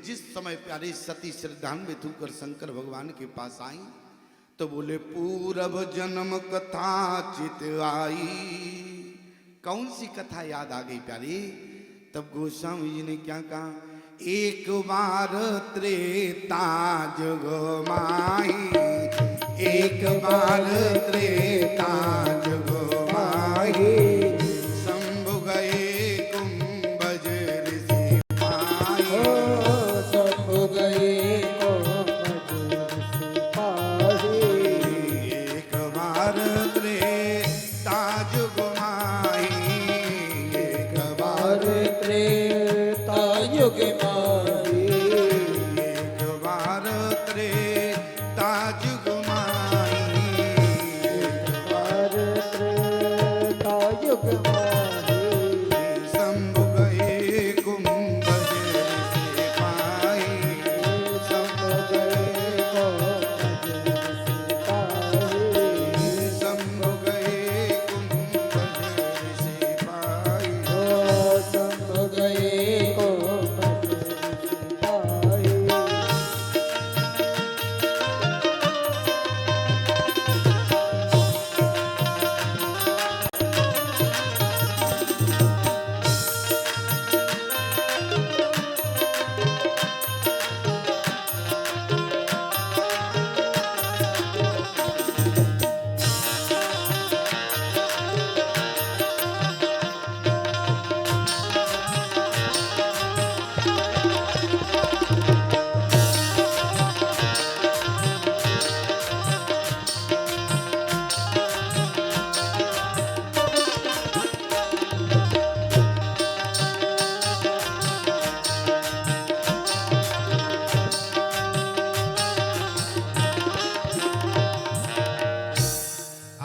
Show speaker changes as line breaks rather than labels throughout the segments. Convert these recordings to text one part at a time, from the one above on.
जिस समय प्यारे सती श्रद्धान्वित होकर शंकर भगवान के पास आई तो बोले पूर्व जन्म कथा चित आई। कौन सी कथा याद आ गई प्यारे? तब गोस्वामी जी ने क्या कहा? एक बार त्रेता जुग माही, एक बार त्रेता जुग माही, शंभु गए कुंभज ऋषि पाही,
शंभु गए कुंभज ऋषि पाही।
एक बार त्रेता जुग माही, एक बार
त्रेता युग माही,
एक बार त्रेता जुग माही,
एक बार त्रेता युग माही,
शंभु गए कुंभज ऋषि पाही,
शंभु गए कुंभज ऋषि पाही,
शंभु गए कुंभज ऋषि पाही।
शंभु गए कुंभज ऋषि पाही।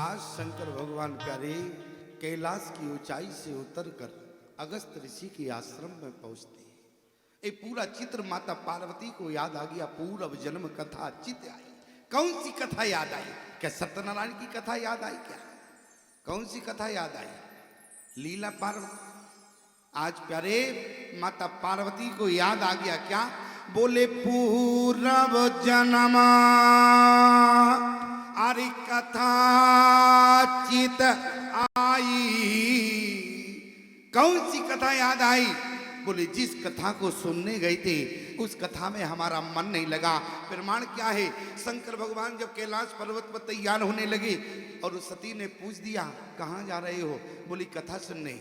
आज शंकर भगवान प्यारे कैलाश की ऊंचाई से उतरकर अगस्त ऋषि के आश्रम में पहुंचते हैं। ये पूरा चित्र माता पार्वती को याद आ गया। पूर्व जन्म कथा चित आई। कौन सी कथा याद आई? क्या सत्यनारायण की कथा याद आई? क्या कौन सी कथा याद आई? लीला पार्वती। आज प्यारे माता पार्वती को याद आ गया। क्या बोले? पूर्व जन्म अरे कथा चित आई। कौन सी कथा याद आई? बोले जिस कथा को सुनने गए थे उस कथा में हमारा मन नहीं लगा। प्रमाण क्या है? शंकर भगवान जब कैलाश पर्वत पर तैयार होने लगे और उस सती ने पूछ दिया कहाँ जा रहे हो? बोली कथा सुनने।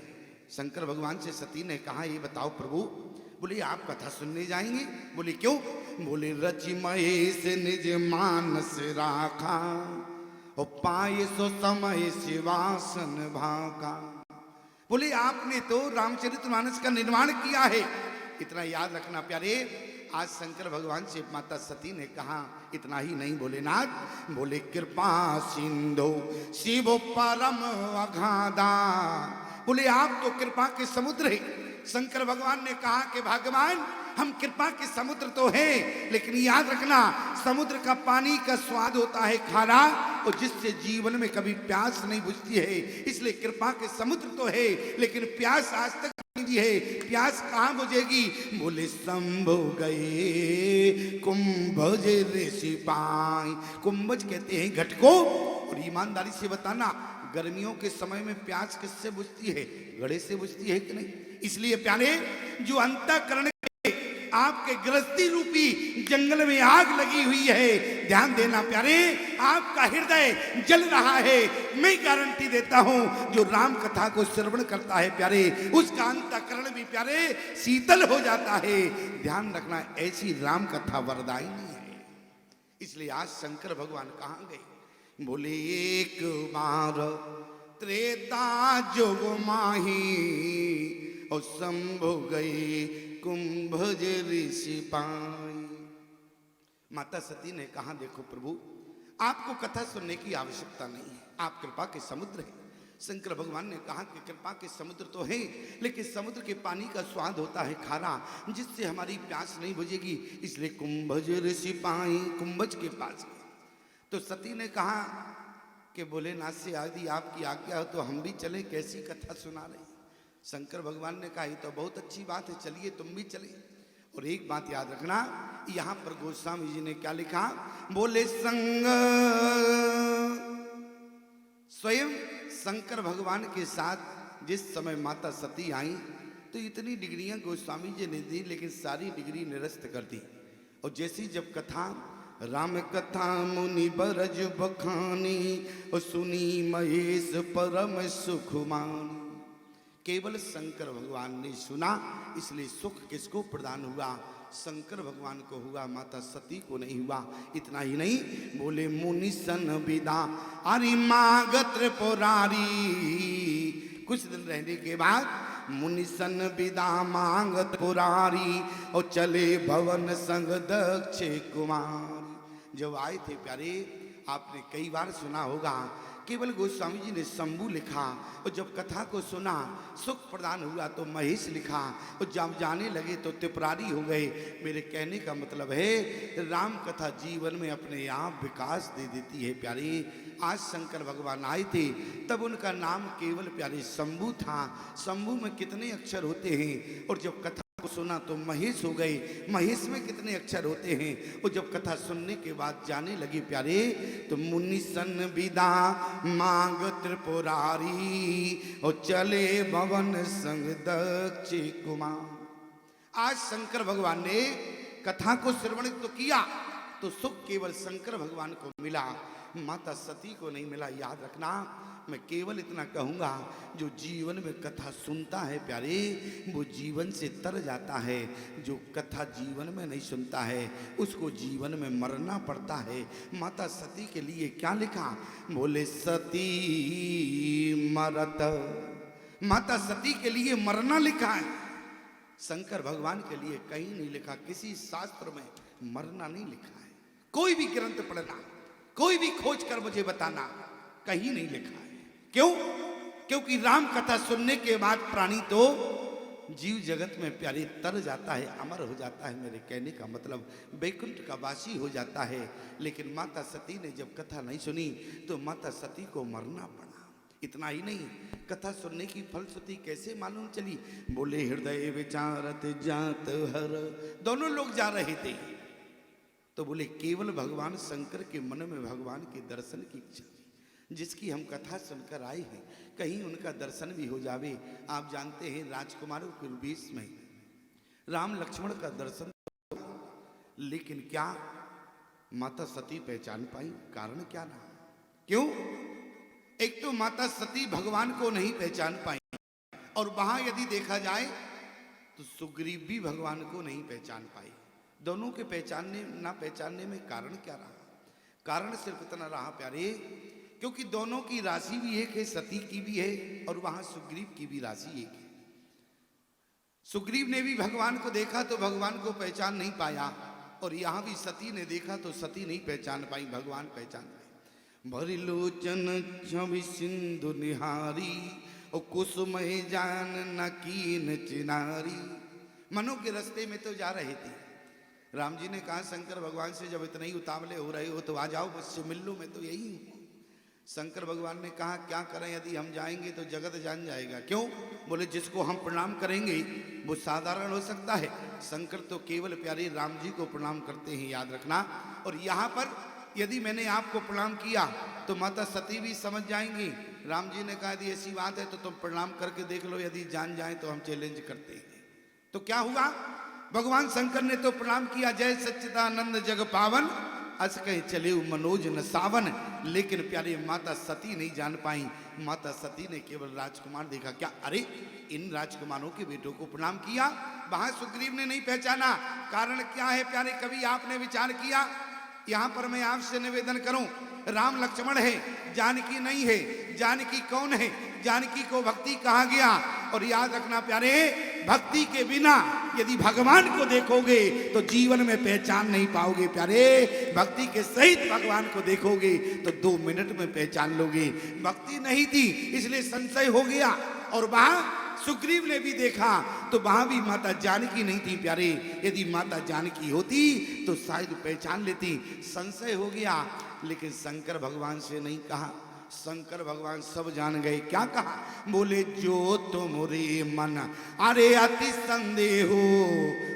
शंकर भगवान से सती ने कहा ये बताओ प्रभु। बोले आप कथा सुनने जाएंगे? बोले क्यों? बोले रचि महेश निज मानस राखा और पाए सो समय शिवासन भाका। बोले आपने तो रामचरितमानस का निर्माण किया है। इतना याद रखना प्यारे। आज शंकर भगवान से माता सती ने कहा इतना ही नहीं बोले नाथ, बोले कृपा सिंधु शिव परम अगाधा। बोले आप तो कृपा के समुद्र है। शंकर भगवान ने कहा कि भगवान हम कृपा के समुद्र तो हैं, लेकिन याद रखना समुद्र का पानी का स्वाद होता है खारा और जिससे जीवन में कभी प्यास नहीं बुझती है। इसलिए कृपा के समुद्र तो है लेकिन प्यास आज तक नहीं है। प्यास कहाँ बुझेगी? बोले शंभु गए कुंभज ऋषि पाई। कुंभज कहते हैं घट को। और ईमानदारी से बताना गर्मियों के समय में प्यास किससे बुझती है? घड़े से बुझती है कि नहीं? इसलिए प्यारे जो अंतःकरण आपके गृहस्थी रूपी जंगल में आग लगी हुई है, ध्यान देना प्यारे, आपका हृदय जल रहा है। मैं गारंटी देता हूं जो राम कथा को श्रवण करता है प्यारे, उसका अंतःकरण भी प्यारे शीतल हो जाता है। ध्यान रखना ऐसी राम कथा वरदायिनी है। इसलिए आज शंकर भगवान कहाँ गए? बोले एक बार त्रेता जुग माही और शंभु गए कुंभज ऋषि पाई। माता सती ने कहा देखो प्रभु आपको कथा सुनने की आवश्यकता नहीं है, आप कृपा के समुद्र हैं। शंकर भगवान ने कहा कि कृपा के समुद्र तो है लेकिन समुद्र के पानी का स्वाद होता है खारा जिससे हमारी प्यास नहीं बुझेगी। इसलिए कुंभज ऋषि पाई, कुंभज के पास गए। तो सती ने कहा कि भोलेनाथ से यदि आपकी आज्ञा हो तो हम भी चलें, कैसी कथा सुना रहे? शंकर भगवान ने कहा ये तो बहुत अच्छी बात है, चलिए तुम भी चले। और एक बात याद रखना, यहां पर गोस्वामी जी ने क्या लिखा, बोले संग स्वयं शंकर भगवान के साथ जिस समय माता सती आई तो इतनी डिग्रियां गोस्वामी जी ने दी, लेकिन सारी डिग्री निरस्त कर दी। और जैसी जब कथा राम कथा मुनि बरज बखानी और सुनी महेश परम सुख मानी, केवल शंकर भगवान ने सुना, इसलिए सुख किसको प्रदान हुआ, शंकर भगवान को हुआ, माता सती को नहीं हुआ। इतना ही नहीं, बोले मुनि सन विदा अरे मागत पुरारी, कुछ दिन रहने के बाद मुनि सन विदा मांगत पुरारी और चले भवन संग दक्ष कुमार। जब आए थे प्यारे, आपने कई बार सुना होगा, केवल गोस्वामी जी ने शंभु लिखा, और जब कथा को सुना सुख प्रदान हुआ तो महेश लिखा, और जब जाने लगे तो त्रिपुरारी हो गए। मेरे कहने का मतलब है राम कथा जीवन में अपने आप विकास दे देती है प्यारे। आज शंकर भगवान आए थे तब उनका नाम केवल प्यारे शंभु था। शंभु में कितने अक्षर होते हैं, और जब कथा को सुना तो महेश हो गए, महेश में कितने अक्षर होते हैं। और जब कथा सुनने के बाद जाने लगे प्यारे, तो मुनि सन विदा मांग त्रिपुरारी और चले भवन संग दक्ष कुमार। आज शंकर भगवान ने कथा को श्रवण तो किया तो सुख केवल शंकर भगवान को मिला, माता सती को नहीं मिला। याद रखना, मैं केवल इतना कहूँगा, जो जीवन में कथा सुनता है प्यारे वो जीवन से तर जाता है, जो कथा जीवन में नहीं सुनता है उसको जीवन में मरना पड़ता है। माता सती के लिए क्या लिखा, बोले सती मरत, माता सती के लिए मरना लिखा है, शंकर भगवान के लिए कहीं नहीं लिखा, किसी शास्त्र में मरना नहीं लिखा है। कोई भी ग्रंथ पढ़ना, कोई भी खोज कर मुझे बताना, कहीं नहीं लिखा है। क्यों? क्योंकि राम कथा सुनने के बाद प्राणी तो जीव जगत में प्यारे तर जाता है, अमर हो जाता है। मेरे कहने का मतलब वैकुंठ का वासी हो जाता है। लेकिन माता सती ने जब कथा नहीं सुनी तो माता सती को मरना पड़ा। इतना ही नहीं, कथा सुनने की फलश्रुति कैसे मालूम चली, बोले हृदय विचारत जात हर, दोनों लोग जा रहे थे तो बोले केवल भगवान शंकर के मन में भगवान के दर्शन की इच्छा, जिसकी हम कथा सुनकर आए हैं, कहीं उनका दर्शन भी हो जावे। आप जानते हैं राजकुमारों के बीच में राम लक्ष्मण का दर्शन, लेकिन क्या माता सती पहचान पाई? कारण क्या रहा? क्यों? एक तो माता सती भगवान को नहीं पहचान पाई, और वहां यदि देखा जाए तो सुग्रीव भी भगवान को नहीं पहचान पाए। दोनों के पहचानने ना पहचानने में कारण क्या रहा? कारण सिर्फ इतना रहा प्यारे, क्योंकि दोनों की राशि भी एक है, सती की भी है और वहां सुग्रीव की भी राशि एक है। सुग्रीव ने भी भगवान को देखा तो भगवान को पहचान नहीं पाया, और यहां भी सती ने देखा तो सती नहीं पहचान पाई, भगवान पहचान पाए। भरी लोचन छवि सिंधु निहारी और कुसुमय जान न कीन चिनारी। मनो के रास्ते में तो जा रहे थे, राम जी ने कहा शंकर भगवान से जब इतने ही उतावले हो रहे हो तो आ जाओ, मुझसे मिल लो, मैं तो यही हूँ। शंकर भगवान ने कहा क्या करें, यदि हम जाएंगे तो जगत जान जाएगा। क्यों? बोले जिसको हम प्रणाम करेंगे वो साधारण हो सकता है, शंकर तो केवल प्यारे राम जी को प्रणाम करते हैं, याद रखना। और यहाँ पर यदि मैंने आपको प्रणाम किया तो माता सती भी समझ जाएंगी। राम जी ने कहा यदि ऐसी बात है तो तुम प्रणाम करके देख लो, यदि जान जाए तो हम चैलेंज करते हैं। तो क्या हुआ, भगवान शंकर ने तो प्रणाम किया, जय सच्चिदानंद जग पावन अस कहे चले मनोज न सावन। लेकिन प्यारे माता सती नहीं जान पाई। माता सती ने केवल राजकुमार देखा, क्या अरे इन राजकुमारों के बेटों को प्रणाम किया, वहां सुग्रीव ने नहीं पहचाना। कारण क्या है प्यारे, कभी आपने विचार किया? यहाँ पर मैं आपसे निवेदन करूं, राम लक्ष्मण है, जानकी नहीं है। जानकी कौन है? जानकी को भक्ति कहा गया। और याद रखना प्यारे, भक्ति के बिना यदि भगवान को देखोगे तो जीवन में पहचान नहीं पाओगे प्यारे। भक्ति के सहित भगवान को देखोगे तो 2 मिनट में पहचान लोगे। भक्ति नहीं थी इसलिए संशय हो गया। और वहां सुग्रीव ने भी देखा तो वहां भी माता जानकी नहीं थी प्यारे। यदि माता जानकी होती तो शायद पहचान लेती। संशय हो गया, लेकिन शंकर भगवान से नहीं कहा। शंकर भगवान सब जान गए। क्या कहा? बोले जो तुमरे मन अरे अति संदेह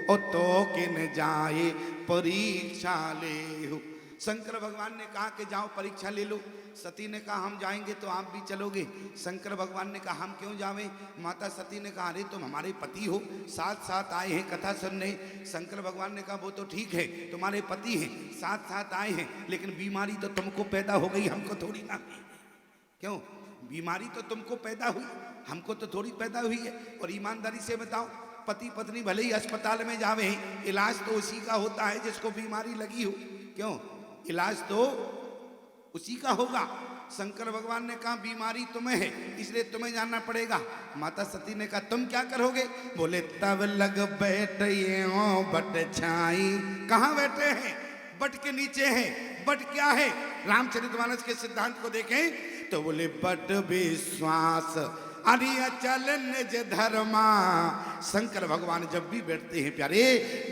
ओ तो किन जाए परीक्षा ले हो। शंकर भगवान ने कहा कि जाओ परीक्षा ले लो। सती ने कहा हम जाएंगे तो आप भी चलोगे? शंकर भगवान ने कहा हम क्यों जावें? माता सती ने कहा अरे तुम हमारे पति हो, साथ साथ आए हैं कथा सुनने। शंकर भगवान ने कहा वो तो ठीक है, तुम्हारे पति हैं, साथ साथ आए हैं, लेकिन बीमारी तो तुमको पैदा हो गई, हमको थोड़ी ना। क्यों? बीमारी तो तुमको पैदा हुई, हमको तो थोड़ी पैदा हुई है। और ईमानदारी से बताओ, पति पत्नी भले ही अस्पताल में जावे, इलाज तो उसी का होता है जिसको बीमारी लगी हो। क्यों? इलाज तो उसी का होगा। शंकर भगवान ने कहा बीमारी तुम्हें है, इसलिए तुम्हें जाना पड़ेगा। माता सती ने कहा तुम क्या करोगे? बोले तब लग बैठे बट छाई। कहाँ बैठे हैं? बट के नीचे हैं। बट क्या है? रामचरितमानस के सिद्धांत को देखें तो बोले बट विश्वास अरे अचल निज धर्मा। शंकर भगवान जब भी बैठते हैं प्यारे,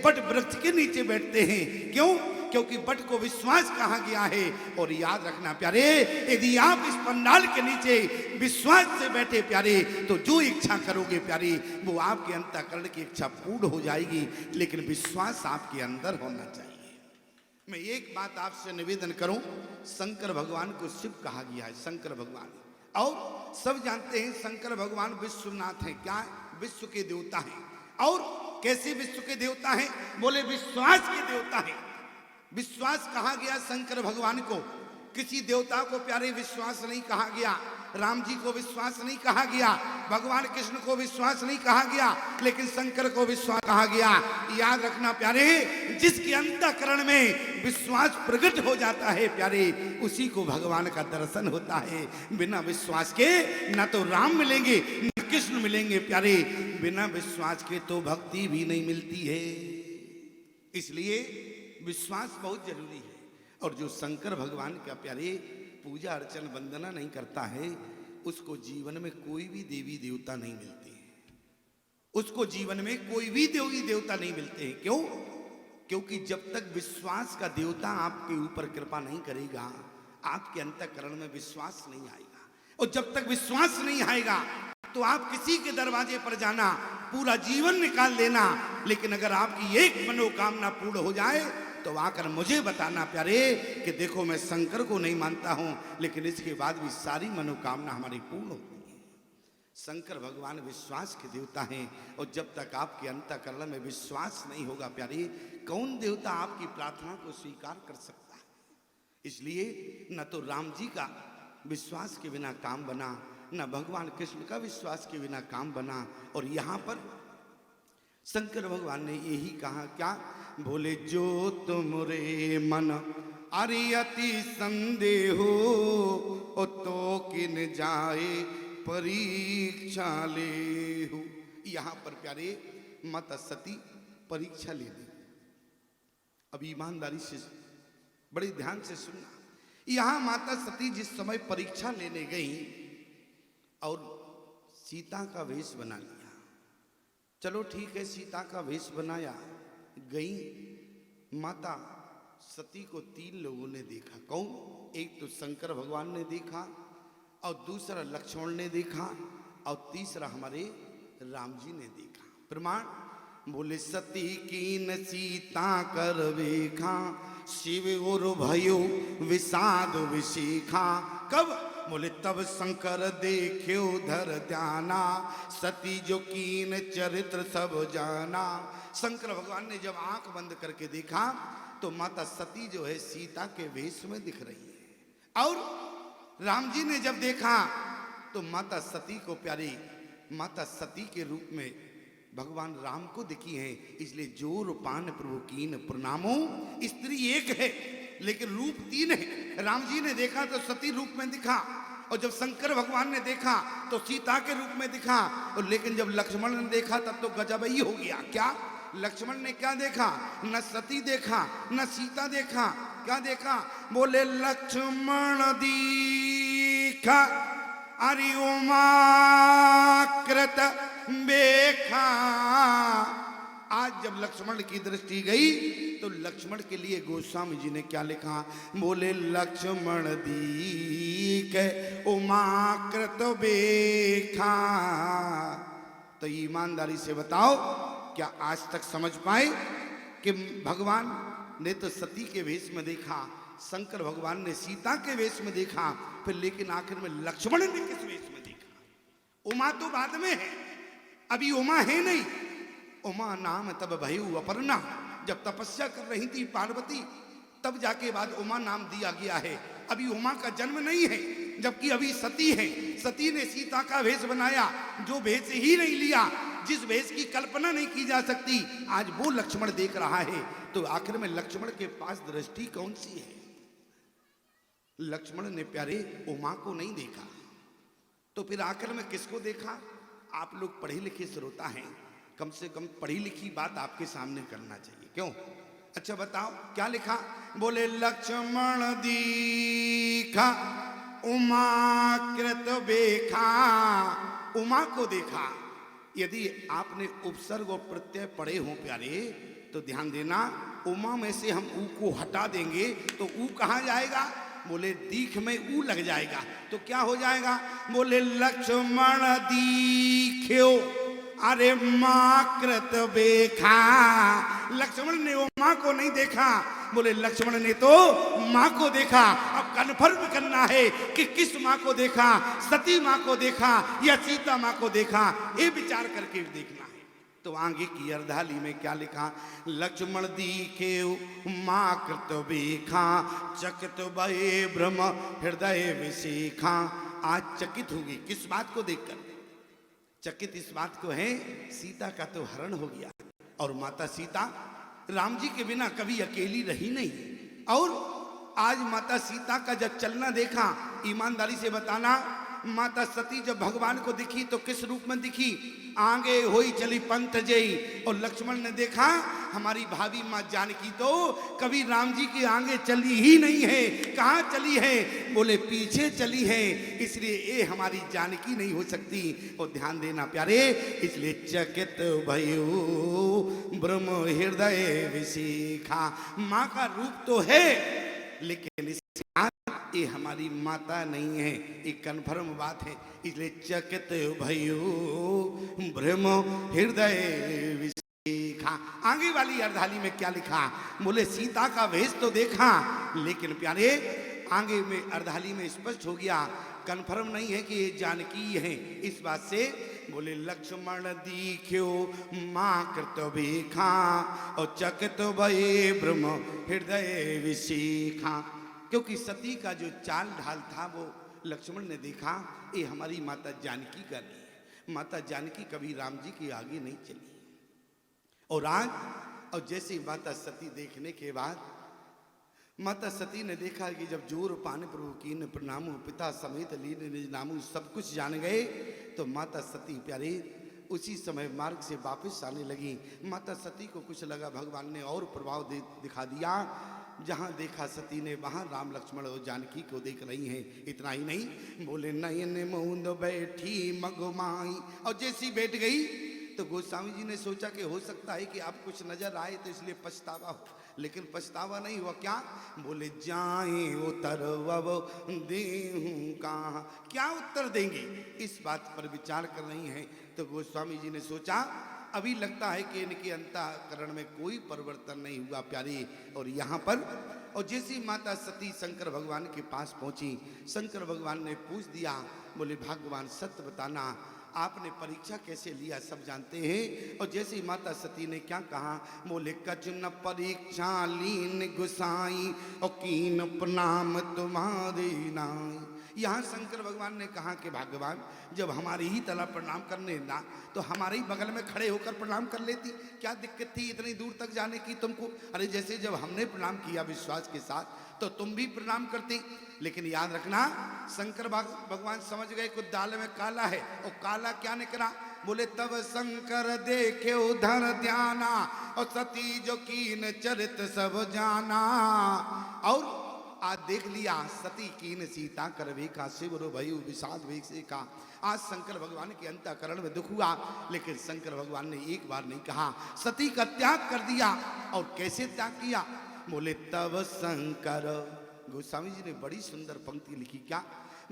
बट वृक्ष के नीचे बैठते हैं। क्यों? क्योंकि बट को विश्वास कहा गया है। और याद रखना प्यारे, यदि आप इस पंडाल के नीचे विश्वास से बैठे प्यारे, तो जो इच्छा करोगे प्यारे, वो आपके अंतःकरण की इच्छा पूर्ण हो जाएगी। लेकिन विश्वास आपके अंदर होना चाहिए। मैं एक बात आपसे निवेदन करूं, शंकर भगवान को शिव कहा गया है, शंकर भगवान। और सब जानते हैं शंकर भगवान विश्वनाथ हैं। क्या है? विश्व के देवता हैं। और कैसे विश्व के देवता हैं? बोले विश्वास के देवता हैं। विश्वास कहा गया शंकर भगवान को। किसी देवता को प्यारे विश्वास नहीं कहा गया। राम जी को विश्वास नहीं कहा गया, भगवान कृष्ण को विश्वास नहीं कहा गया, लेकिन शंकर को विश्वास कहा गया। याद रखना प्यारे, जिसके अंतःकरण में विश्वास प्रकट हो जाता है प्यारे, उसी को भगवान का दर्शन होता है। बिना विश्वास के न तो राम मिलेंगे न कृष्ण मिलेंगे प्यारे। बिना विश्वास के तो भक्ति भी नहीं मिलती है। इसलिए विश्वास बहुत जरूरी है। और जो शंकर भगवान का प्यारे पूजा अर्चन वंदना नहीं करता है, उसको जीवन में कोई भी देवी देवता नहीं मिलते हैं। उसको जीवन में कोई भी देवी देवता नहीं मिलते हैं। क्यों? क्योंकि जब तक विश्वास का देवता आपके ऊपर कृपा नहीं करेगा, आपके अंतःकरण में विश्वास नहीं आएगा। और जब तक विश्वास नहीं आएगा तो आप किसी के दरवाजे पर जाना, पूरा जीवन निकाल देना, लेकिन अगर आपकी एक मनोकामना पूर्ण हो जाए तो आकर मुझे बताना प्यारे कि देखो मैं शंकर को नहीं मानता हूं, लेकिन इसके बाद भी सारी मनोकामना हमारी पूर्ण होती है। शंकर भगवान विश्वास के देवता हैं। और जब तक आपके अंतःकरण में विश्वास नहीं होगा प्यारे, कौन देवता आपकी प्रार्थना को स्वीकार कर सकता है? इसलिए न तो राम जी का विश्वास के बिना काम बना, न भगवान कृष्ण का विश्वास के बिना काम बना। और यहां पर शंकर भगवान ने यही कहा, क्या? बोले जो तुमरे मन अरे अति संदेहो ओ तो किन जाए परीक्षा ले हो। यहां पर प्यारे माता सती परीक्षा ले ली। अब ईमानदारी से बड़े ध्यान से सुनना। यहां माता सती जिस समय परीक्षा लेने गई और सीता का वेश बना लिया। चलो ठीक है, सीता का वेश बनाया, गई। माता सती को 3 लोगों ने देखा। कौन? एक तो शंकर भगवान ने देखा, और दूसरा लक्ष्मण ने देखा, और तीसरा हमारे राम जी ने देखा। प्रमाण? बोले सती कीन सीता कर वेखा, शिव और भयो विषाद विशीखा। कब? बोले तब शंकर देख्यो धर ध्याना, सती जो कीन चरित्र सब जाना। शंकर भगवान ने जब आंख बंद करके देखा तो माता सती जो है सीता के वेश में दिख रही है। और राम जी ने जब देखा तो माता सती को प्यारी माता सती के रूप में भगवान राम को दिखी है। इसलिए जो रूपान प्रभु कीन प्रणामो। स्त्री एक है लेकिन रूप 3 है। राम जी ने देखा तो सती रूप में दिखा, और जब शंकर भगवान ने देखा तो सीता के रूप में दिखा। और लेकिन जब लक्ष्मण ने देखा तब तो गजब ही हो गया। क्या? लक्ष्मण ने क्या देखा? न सती देखा न सीता देखा। क्या देखा? बोले लक्ष्मण दीखा अरि उमा कृत बेखा आज जब लक्ष्मण की दृष्टि गई तो लक्ष्मण के लिए गोस्वामी जी ने क्या लिखा, बोले लक्ष्मण दीख उमा कृत बेखा। तो ईमानदारी से बताओ, क्या आज तक समझ पाए कि भगवान ने तो सती के वेश में देखा, शंकर भगवान ने सीता के वेश में देखा, फिर लेकिन आखिर में लक्ष्मण ने किस वेश में देखा? उमा तो बाद में है, अभी उमा है नहीं। उमा नाम तब भयु अपर्णा, जब तपस्या कर रही थी पार्वती तब जाके बाद उमा नाम दिया गया है। अभी उमा का जन्म नहीं है, जबकि अभी सती है। सती ने सीता का वेश बनाया, जो वेश ही नहीं लिया, जिस वेश की कल्पना नहीं की जा सकती, आज वो लक्ष्मण देख रहा है। तो आखिर में लक्ष्मण के पास दृष्टि कौन सी है? लक्ष्मण ने प्यारे उमा को नहीं देखा, तो फिर आखिर में किसको देखा? आप लोग पढ़े लिखे श्रोता हैं, कम से कम पढ़ी लिखी बात आपके सामने करना चाहिए, क्यों? अच्छा बताओ क्या लिखा? बोले लक्ष्मण दीखा उमा कृत बेखा, उमा को देखा। यदि आपने उपसर्ग और प्रत्यय पढ़े हो प्यारे तो ध्यान देना, उमा में से हम ऊ को हटा देंगे तो ऊ कहाँ जाएगा? बोले दीख में ऊ लग जाएगा, तो क्या हो जाएगा? बोले लक्ष्मण दीख्यो अरे माँ कृत बेखा। लक्ष्मण ने वो माँ को नहीं देखा, बोले लक्ष्मण ने तो माँ को देखा। अब कन्फर्म करना है कि किस माँ को देखा, सती माँ को देखा या सीता माँ को देखा, ये विचार करके देखना है। तो आगे की अर्धाली में क्या लिखा? लक्ष्मण दीखे माँ कृत बेखा, चकित भये ब्रह्म हृदय विशिखा। आज चकित होगी किस बात को देखकर? चकित इस बात को है, सीता का तो हरण हो गया और माता सीता राम जी के बिना कभी अकेली रही नहीं। और आज माता सीता का जब चलना देखा, ईमानदारी से बताना, माता सती जब भगवान को दिखी तो किस रूप में दिखी? आगे होई चली पंथ जई। और लक्ष्मण ने देखा हमारी भाभी माँ जानकी तो कभी राम जी के आगे चली ही नहीं है। कहाँ चली है? बोले पीछे चली है, इसलिए ये हमारी जानकी नहीं हो सकती। और ध्यान देना प्यारे, इसलिए चकित भयो ब्रह्म हृदय विशिखा। माँ का रूप तो है लेकिन ये हमारी माता नहीं है, एक कन्फर्म बात है। इसलिए चकित भयो ब्रह्म हृदय विशिखा। आगे वाली अर्धाली में क्या लिखा? बोले सीता का वेश तो देखा, लेकिन प्यारे आगे में अर्धाली में स्पष्ट हो गया, कन्फर्म नहीं है कि ये जानकी है। इस बात से बोले लक्ष्मण दीख्यो माँ कृत बेखा और चकित भये ब्रह्म हृदय विशिखा। क्योंकि सती का जो चाल ढाल था वो लक्ष्मण ने देखा, ये हमारी माता जानकी का नहीं है। माता जानकी कभी राम जी के आगे नहीं चली। और आज और जैसे माता सती देखने के बाद, माता सती ने देखा कि जब जोर पाने प्रभु कीन प्रणामु पिता समेत लीन निज नामु, सब कुछ जान गए, तो माता सती प्यारे उसी समय मार्ग से वापस आने लगी। माता सती को कुछ लगा भगवान ने और प्रभाव दिखा दिया। जहाँ देखा सती ने वहाँ राम लक्ष्मण और जानकी को देख रही हैं। इतना ही नहीं, बोले नयन मूंद बैठी मगमाई। और जैसी बैठ गई तो गोस्वामी जी ने सोचा कि हो सकता है कि आप कुछ नजर आए तो इसलिए पछतावा हो, लेकिन पछतावा नहीं हुआ। क्या? बोले जाए उतर देहूं कहाँ। क्या उत्तर देंगे, इस बात पर विचार कर रही हैं। तो गोस्वामी जी ने सोचा अभी लगता है कि इनके अंतःकरण में कोई परिवर्तन नहीं हुआ प्यारी। और यहाँ पर और जैसी माता सती शंकर भगवान के पास पहुंची, शंकर भगवान ने पूछ दिया, बोले भगवान सत्य बताना, आपने परीक्षा कैसे लिया सब जानते हैं। और जैसे ही माता सती ने क्या कहा, बोले कछ न परीक्षा लीन गुसाई और कीन प्रणाम तुम्हारे नाई। यहाँ शंकर भगवान ने कहा कि भगवान जब हमारी ही तला प्रणाम करने ना तो हमारे ही बगल में खड़े होकर प्रणाम कर लेती, क्या दिक्कत थी इतनी दूर तक जाने की तुमको? अरे जैसे जब हमने प्रणाम किया विश्वास के साथ तो तुम भी प्रणाम करती। लेकिन याद रखना, शंकर भगवान समझ गए कुछ दाल में काला है। और काला क्या निकला? बोले तब शंकर देखे उधर ध्याना और सती जो कीन चरित सब जाना। आज देख लिया सती कीन सीता करवे का शिवरो भयु विषाद वेग का। आज शंकर भगवान के अंतःकरण में दुख हुआ, लेकिन शंकर भगवान ने एक बार नहीं कहा, सती का त्याग कर दिया। और कैसे त्याग किया? बोले तब शंकर, गोस्वामी जी ने बड़ी सुंदर पंक्ति लिखी, क्या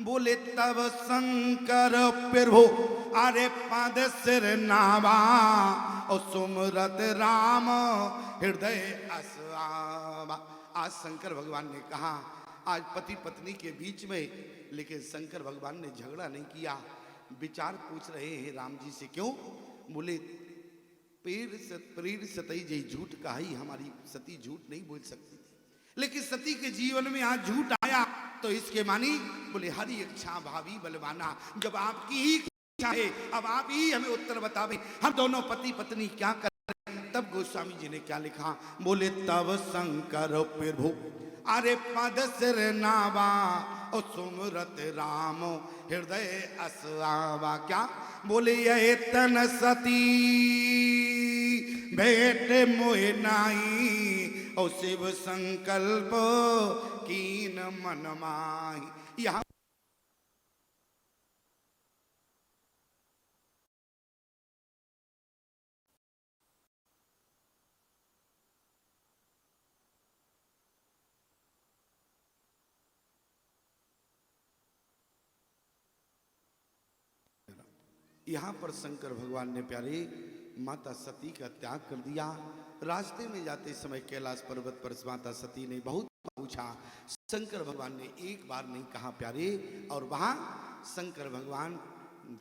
बोले? तब शंकर प्रभु अरे पद सिर नावा और सुमरत राम हृदय असवावा। आज शंकर भगवान ने कहा, आज पति पत्नी के बीच में, लेकिन शंकर भगवान ने झगड़ा नहीं किया, विचार पूछ रहे हैं राम जी से। क्यों? बोले पीर सतई जय झूठ कही, हमारी सती झूठ नहीं बोल सकती थी, लेकिन सती के जीवन में आज झूठ आया तो इसके मानी बोले हरि इच्छा भावी बलवाना। जब आपकी ही इच्छा है, अब आप ही हमें उत्तर बतावे, हम दोनों पति पत्नी क्या करें? तब गोस्वामी जी ने क्या लिखा? बोले तब शंकर प्रभु अरे पद सिर नावा और सुमरत राम हृदय असआवा। क्या बोले? ये तन सती भेंट मोहे नाई और शिव संकल्प कीन मन माही। यहाँ यहाँ पर शंकर भगवान ने प्यारे माता सती का त्याग कर दिया। रास्ते में जाते समय कैलाश पर्वत पर माता सती ने बहुत पूछा, शंकर भगवान ने एक बार नहीं कहा प्यारे। और वहाँ शंकर भगवान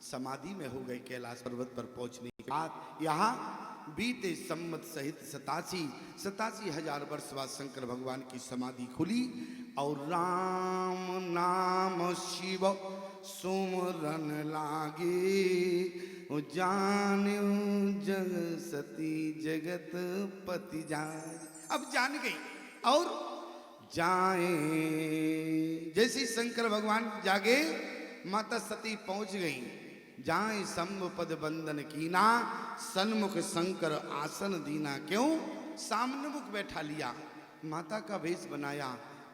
समाधि में हो गए। कैलाश पर्वत पर पहुँचने के बाद यहाँ बीते सम्मत सहित 87 हजार वर्ष बाद शंकर भगवान की समाधि खुली और राम नाम शिव सुमरन लागे जान्यू जग सती जगत पति जाए। अब जान गई और जाए। जैसे शंकर भगवान जागे माता सती पहुंच गई। जाए शंभ पद बंदन कीना सन्मुख शंकर आसन दीना। क्यों? सामने मुख बैठा लिया, माता का वेश बनाया,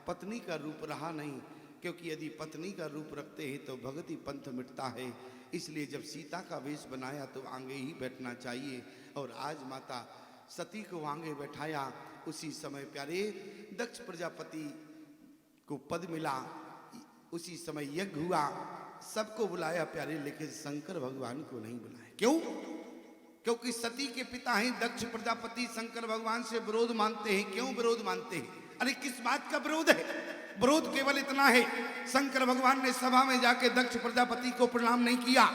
पत्नी का रूप रहा नहीं, क्योंकि यदि पत्नी का रूप रखते हैं तो भगति पंथ मिटता है। इसलिए जब सीता का वेश बनाया तो आगे ही बैठना चाहिए। और आज माता सती को आगे बैठाया। उसी समय प्यारे दक्ष प्रजापति को पद मिला, उसी समय यज्ञ हुआ, सबको बुलाया प्यारे, लेकिन शंकर भगवान को नहीं बुलाया। क्यों? क्योंकि सती के पिता हैं दक्ष प्रजापति, शंकर भगवान से विरोध मानते हैं। क्यों विरोध मानते हैं? अरे किस बात का विरोध है? विरोध केवल इतना है, शंकर भगवान ने सभा में जाके दक्ष प्रजापति को प्रणाम नहीं किया।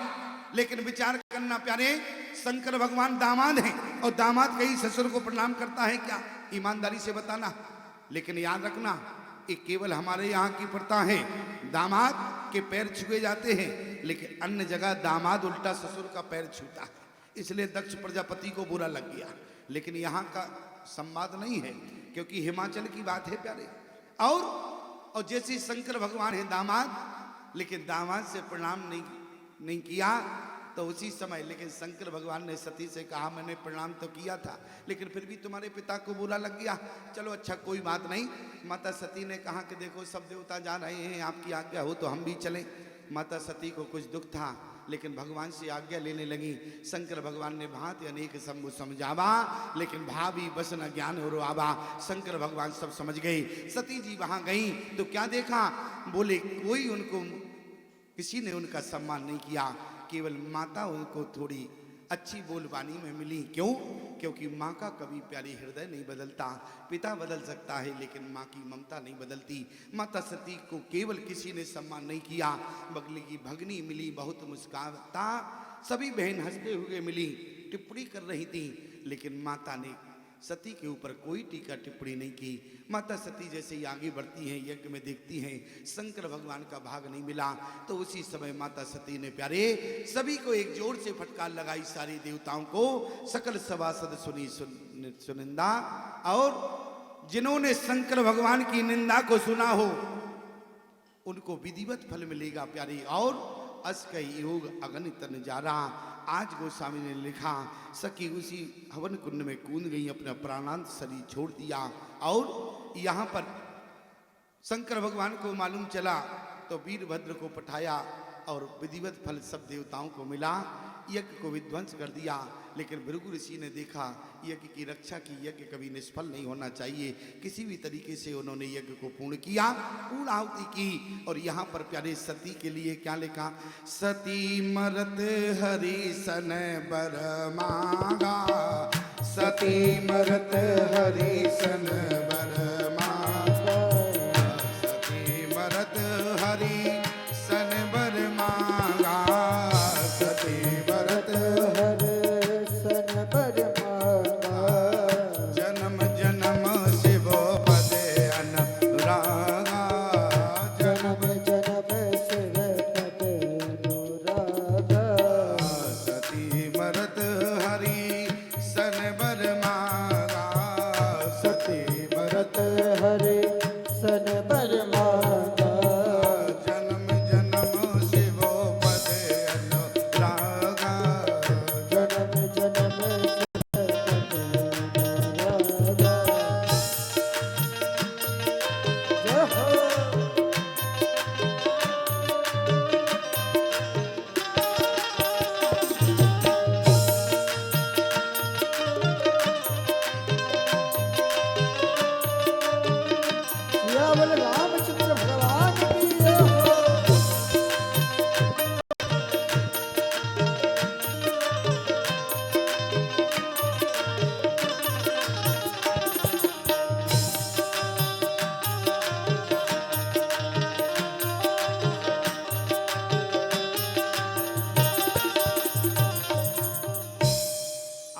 लेकिन विचार करना प्यारे, शंकर भगवान दामाद हैं और दामाद कहीं ससुर को प्रणाम करता है क्या? ईमानदारी से बताना। लेकिन याद रखना, ये केवल हमारे यहाँ की प्रथा है, दामाद के पैर छुए जाते हैं, लेकिन अन्य जगह दामाद उल्टा ससुर का पैर छूता है। इसलिए दक्ष प्रजापति को बुरा लग गया। लेकिन यहाँ का संवाद नहीं है, क्योंकि हिमाचल की बात है प्यारे। और जैसे शंकर भगवान है दामाद, लेकिन दामाद से प्रणाम नहीं किया तो उसी समय, लेकिन शंकर भगवान ने सती से कहा मैंने प्रणाम तो किया था, लेकिन फिर भी तुम्हारे पिता को बुरा लग गया। चलो अच्छा कोई बात नहीं। माता सती ने कहा कि देखो सब देवता जा रहे हैं, आपकी आज्ञा हो तो हम भी चलें। माता सती को कुछ दुख था, लेकिन भगवान से आज्ञा लेने लगी। शंकर भगवान ने भांति अनेक शंभु समझावा, लेकिन भावी बस न ज्ञान हो आवा। शंकर भगवान सब समझ गए। सती जी वहां गई तो क्या देखा? बोले कोई उनको, किसी ने उनका सम्मान नहीं किया, केवल माता उनको थोड़ी अच्छी बोलबानी में मिली। क्यों? क्योंकि माँ का कभी प्यारी हृदय नहीं बदलता। पिता बदल सकता है, लेकिन माँ की ममता नहीं बदलती। माता सती को केवल किसी ने सम्मान नहीं किया। बगली की भगनी मिली, बहुत मुस्कुराता, सभी बहन हंसते हुए मिली, टिप्पणी कर रही थी, लेकिन माता ने सती के ऊपर कोई टीका टिप्पणी नहीं की। माता सती जैसे ही आगे बढ़ती हैं, यज्ञ में देखती हैं शंकर भगवान का भाग नहीं मिला, तो उसी समय माता सती ने प्यारे सभी को एक जोर से फटकार लगाई, सारी देवताओं को। सकल सभासद सुनी सुनिंदा। और जिन्होंने शंकर भगवान की निंदा को सुना हो उनको विधिवत फल मिलेगा प्यारी। और अस का योग अगणित नजारा। आज गोस्वामी ने लिखा, सखी उसी हवन कुंड में कूद गई, अपना प्राणांत शरीर छोड़ दिया। और यहाँ पर शंकर भगवान को मालूम चला तो वीरभद्र को पठाया और विधिवत फल सब देवताओं को मिला, यज्ञ को विध्वंस कर दिया। लेकिन भृगु ऋषि ने देखा यज्ञ की रक्षा की, यज्ञ कभी निष्फल नहीं होना चाहिए। किसी भी तरीके से उन्होंने यज्ञ को पूर्ण किया, पूर्ण आहुति की। और यहाँ पर प्यारे सती के लिए क्या लिखा, सती मरत हरि सन बर मांगा, सती मरत हरि सन बर मांगा, सती मरत हरि सन बर मांगा, सती मरत
हर सन पर मांगा,
जन्म जन्म शिव पद अनुरागा,
जन्म जन्म शिव पद अनुरागा,
सती मरत हरि सन बर मांगा,
सती मरत हरि सन पर मांगा,
जन्म जन्म शिव पद अनुरागा,
जन्म जन्म शिव पद अनुरागा। जय हो। सियावल रामचंद्र भगवान की जय हो।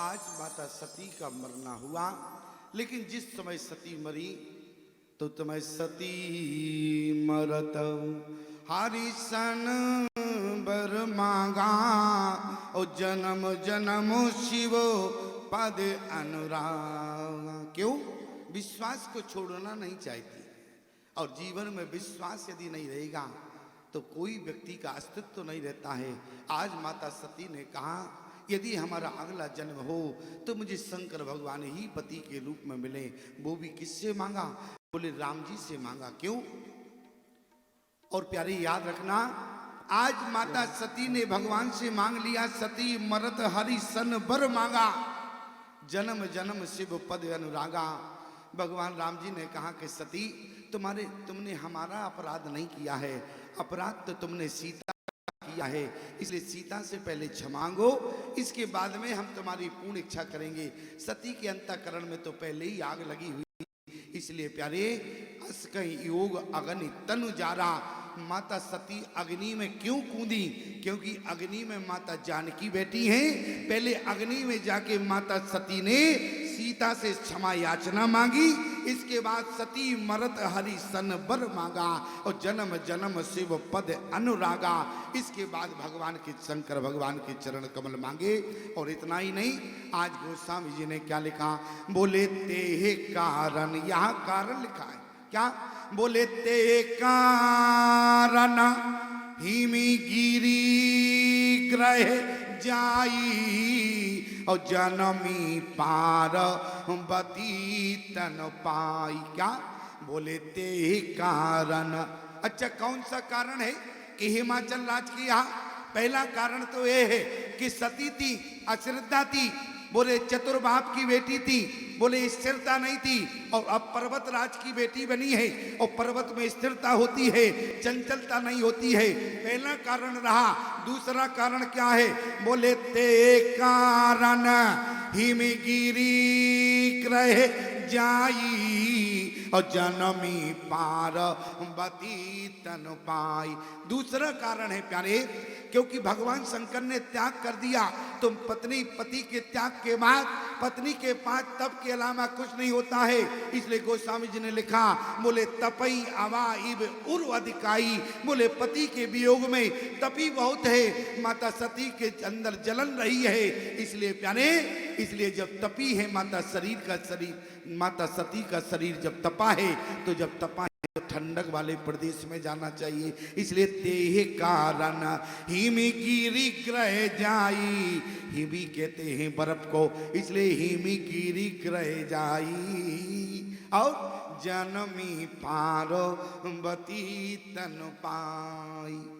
आज माता सती का मरना हुआ, लेकिन जिस समय सती मरी तो तुम्हें सती मरत हरि सन बर मांगा, और जन्म जन्म शिव पद अनुराग। क्यों? विश्वास को छोड़ना नहीं चाहती, और जीवन में विश्वास यदि नहीं रहेगा तो कोई व्यक्ति का अस्तित्व तो नहीं रहता है। आज माता सती ने कहा यदि हमारा अगला जन्म हो तो मुझे शंकर भगवान ही पति के रूप में मिले। वो भी किससे मांगा? बोले राम जी से मांगा। क्यों? और प्यारे याद रखना, आज माता सती ने भगवान से मांग लिया, सती मरत हरि सन बर मांगा, जन्म जन्म शिव पद अनुरागा। भगवान राम जी ने कहा कि सती तुमने हमारा अपराध नहीं किया है, अपराध तो तुमने सीता किया है, इसलिए सीता से पहले क्षमा मांगो, इसके बाद में हम तुम्हारी पूर्ण इच्छा करेंगे। सती के अंतःकरण में तो पहले ही आग लगी हुई, इसलिए प्यारे अस कहीं योग अग्नि तनु जारा। माता सती अग्नि में क्यों कूदी? क्योंकि अग्नि में माता जानकी बैठी हैं। पहले अग्नि में जाके माता सती ने सीता से क्षमा याचना मांगी, इसके बाद सती मरत हरि सन बर मांगा, और जन्म जन्म शिव पद अनुरागा। इसके बाद भगवान के शंकर भगवान के चरण कमल मांगे। और इतना ही नहीं, आज गोस्वामी जी ने क्या लिखा? बोले ते कारण, यहाँ कारण लिखा है क्या? बोले ते कारण हिमी गिरी ग्रह जाई, और जनमी पार बती तन पाई। क्या? बोले ते कारण। अच्छा, कौन सा कारण है कि हिमाचल राज की यहाँ? पहला कारण तो ये है कि सती थी, अश्रद्धा थी, बोले चतुर्बाप की बेटी थी, बोले स्थिरता नहीं थी, और अब पर्वत राज की बेटी बनी है, और पर्वत में स्थिरता होती है, चंचलता नहीं होती है। पहला कारण रहा। दूसरा कारण क्या है? बोले ते कारण हिमगिरी ग्रह जाई, और जनमी पार बती तन पाई। दूसरा कारण है प्यारे, क्योंकि भगवान शंकर ने त्याग कर दिया, तो पत्नी पति के त्याग के बाद पत्नी के पास तप के अलावा कुछ नहीं होता है। इसलिए गोस्वामी जी ने लिखा, बोले तपई अवा इब उर्व अधिकाई, बोले पति के वियोग में तपी बहुत है, माता सती के अंदर जलन रही है। इसलिए प्यारे, इसलिए जब तपी है माता माता सती का शरीर जब तपा है, तो जब तपा तो ठंडक वाले प्रदेश में जाना चाहिए। इसलिए ते कारण हिमगिरी ग्रह जाई, हिमी कहते हैं बर्फ को, इसलिए हिमगिरी ग्रह जाई। और जनमी पार्वती तन पाई।